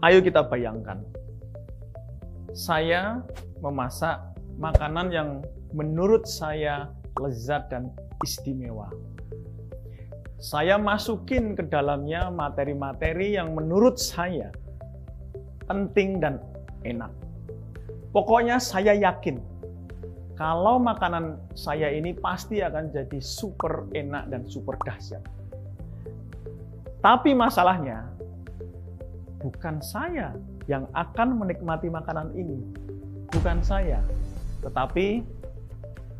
Ayo kita bayangkan, saya memasak makanan yang menurut saya lezat dan istimewa. Saya masukin ke dalamnya materi-materi yang menurut saya penting dan enak. Pokoknya saya yakin kalau makanan saya ini pasti akan jadi super enak dan super dahsyat. Tapi masalahnya, bukan saya yang akan menikmati makanan ini. Bukan saya, tetapi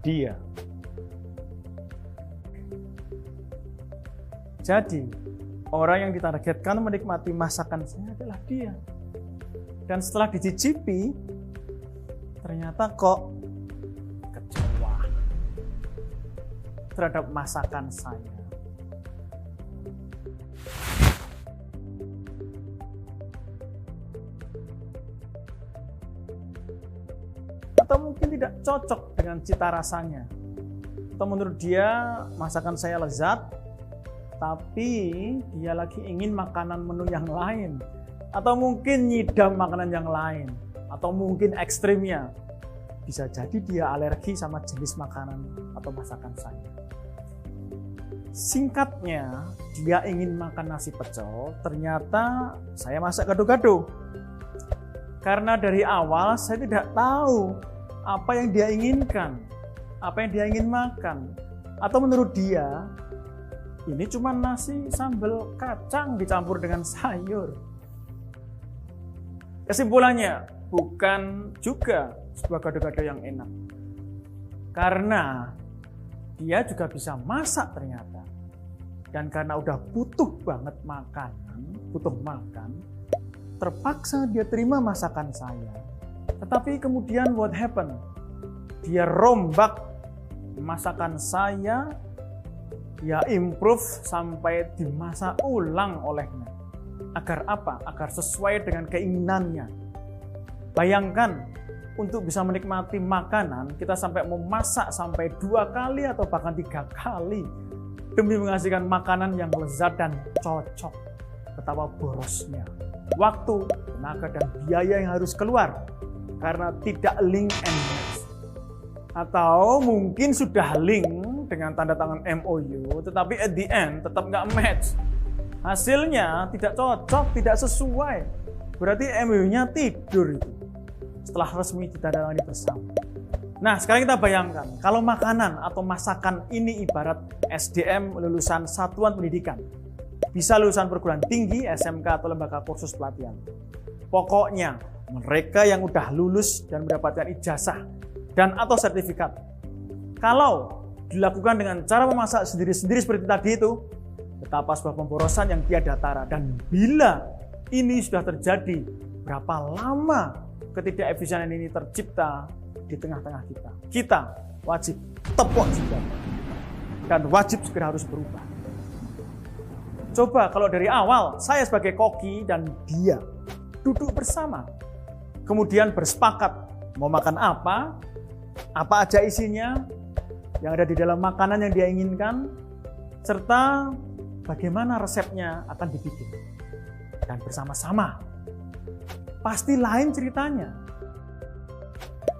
dia. Jadi, orang yang ditargetkan menikmati masakan saya adalah dia. Dan setelah dicicipi, ternyata kok kecewa terhadap masakan saya. Atau mungkin tidak cocok dengan cita rasanya. Atau menurut dia masakan saya lezat, tapi dia lagi ingin makanan menu yang lain. Atau mungkin nyidam makanan yang lain. Atau mungkin ekstrimnya, bisa jadi dia alergi sama jenis makanan atau masakan saya. Singkatnya, dia ingin makan nasi pecel, ternyata saya masak gado-gado. Karena dari awal saya tidak tahu apa yang dia inginkan, apa yang dia ingin makan. Atau menurut dia, ini cuma nasi sambal kacang dicampur dengan sayur. Kesimpulannya, bukan juga sebuah gado-gado yang enak. Karena dia juga bisa masak ternyata. Dan karena udah butuh banget makanan, butuh makan, terpaksa dia terima masakan saya. Tetapi kemudian what happened? Dia rombak masakan saya, ya improve sampai dimasak ulang olehnya. Agar apa? Agar sesuai dengan keinginannya. Bayangkan, untuk bisa menikmati makanan, kita sampai memasak sampai 2 kali atau bahkan 3 kali demi menghasilkan makanan yang lezat dan cocok. Betapa borosnya waktu, tenaga, dan biaya yang harus keluar karena tidak link and match. Atau mungkin sudah link dengan tanda tangan MOU, tetapi at the end tetap nggak match. Hasilnya tidak cocok, tidak sesuai. Berarti MOU-nya tidur itu setelah resmi ditandatangani bersama. Nah, sekarang kita bayangkan, kalau makanan atau masakan ini ibarat SDM lulusan satuan pendidikan. Bisa lulusan perguruan tinggi, SMK, atau lembaga kursus pelatihan. Pokoknya, mereka yang udah lulus dan mendapatkan ijazah dan atau sertifikat. Kalau dilakukan dengan cara memasak sendiri-sendiri seperti tadi itu, betapa sebuah pemborosan yang tiada tara. Dan bila ini sudah terjadi, berapa lama ketidakefisienan ini tercipta di tengah-tengah kita. Kita wajib tepuk juga dan wajib segera harus berubah. Coba kalau dari awal saya sebagai koki dan dia duduk bersama, kemudian bersepakat mau makan apa aja isinya, yang ada di dalam makanan yang dia inginkan, serta bagaimana resepnya akan dibikin. Dan bersama-sama, pasti lain ceritanya.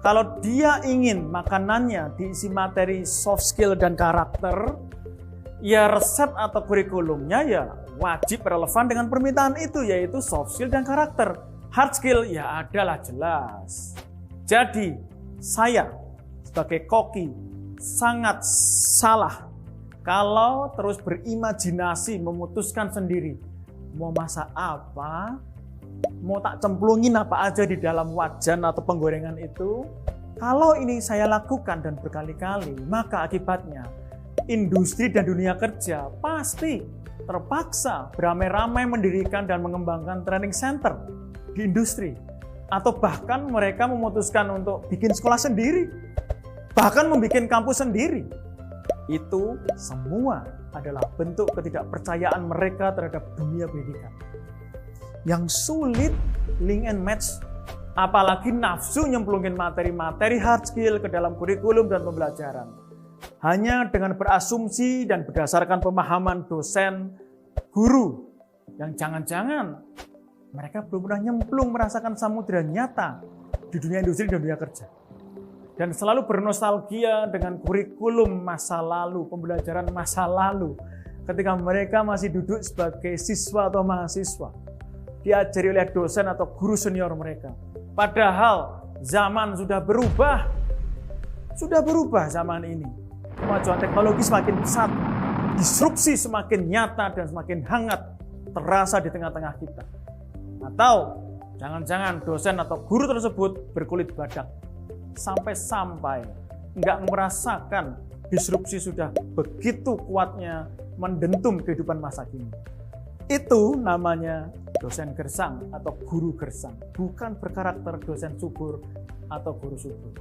Kalau dia ingin makanannya diisi materi soft skill dan karakter, ya resep atau kurikulumnya ya wajib relevan dengan permintaan itu, yaitu soft skill dan karakter. Hard skill ya adalah jelas. Jadi saya sebagai koki sangat salah kalau terus berimajinasi memutuskan sendiri mau masak apa, mau tak cemplungin apa aja di dalam wajan atau penggorengan itu. Kalau ini saya lakukan dan berkali-kali, maka akibatnya industri dan dunia kerja pasti terpaksa beramai-ramai mendirikan dan mengembangkan training center di industri. Atau bahkan mereka memutuskan untuk bikin sekolah sendiri, bahkan membuat kampus sendiri. Itu semua adalah bentuk ketidakpercayaan mereka terhadap dunia pendidikan. Yang sulit link and match, apalagi nafsu nyemplungin materi-materi hard skill ke dalam kurikulum dan pembelajaran. Hanya dengan berasumsi dan berdasarkan pemahaman dosen, guru, yang jangan-jangan Mereka belum pernah nyemplung merasakan samudera nyata di dunia industri dan dunia kerja. Dan selalu bernostalgia dengan kurikulum masa lalu, pembelajaran masa lalu. Ketika mereka masih duduk sebagai siswa atau mahasiswa, diajari oleh dosen atau guru senior mereka. Padahal zaman sudah berubah. Sudah berubah zaman ini. Kemajuan teknologi semakin pesat. Disrupsi semakin nyata dan semakin hangat terasa di tengah-tengah kita. Atau jangan-jangan dosen atau guru tersebut berkulit badak. Sampai-sampai nggak merasakan disrupsi sudah begitu kuatnya mendentum kehidupan masa kini. Itu namanya dosen gersang atau guru gersang, bukan berkarakter dosen subur atau guru subur.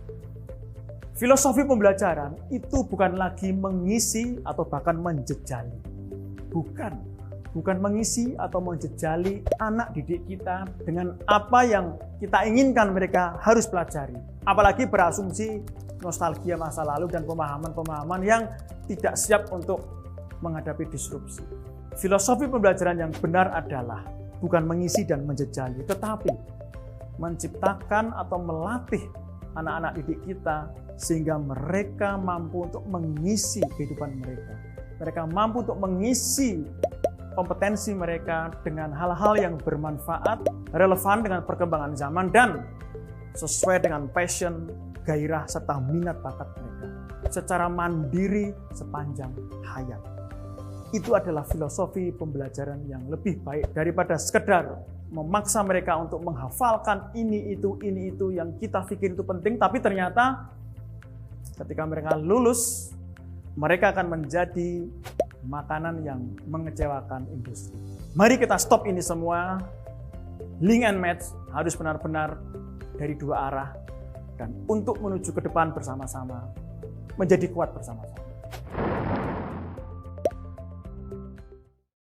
Filosofi pembelajaran itu bukan lagi mengisi atau bahkan menjejali. Bukan mengisi atau menjejali anak didik kita dengan apa yang kita inginkan mereka harus pelajari. Apalagi berasumsi nostalgia masa lalu dan pemahaman-pemahaman yang tidak siap untuk menghadapi disrupsi. Filosofi pembelajaran yang benar adalah bukan mengisi dan menjejali, tetapi menciptakan atau melatih anak-anak didik kita sehingga mereka mampu untuk mengisi kehidupan mereka. Mereka mampu untuk mengisi kompetensi mereka dengan hal-hal yang bermanfaat, relevan dengan perkembangan zaman, dan sesuai dengan passion, gairah, serta minat bakat mereka secara mandiri sepanjang hayat. Itu adalah filosofi pembelajaran yang lebih baik daripada sekedar memaksa mereka untuk menghafalkan ini itu yang kita pikir itu penting, tapi ternyata ketika mereka lulus, mereka akan menjadi makanan yang mengecewakan industri. Mari kita stop ini semua. Link and match harus benar-benar dari dua arah, dan untuk menuju ke depan bersama-sama, menjadi kuat bersama-sama.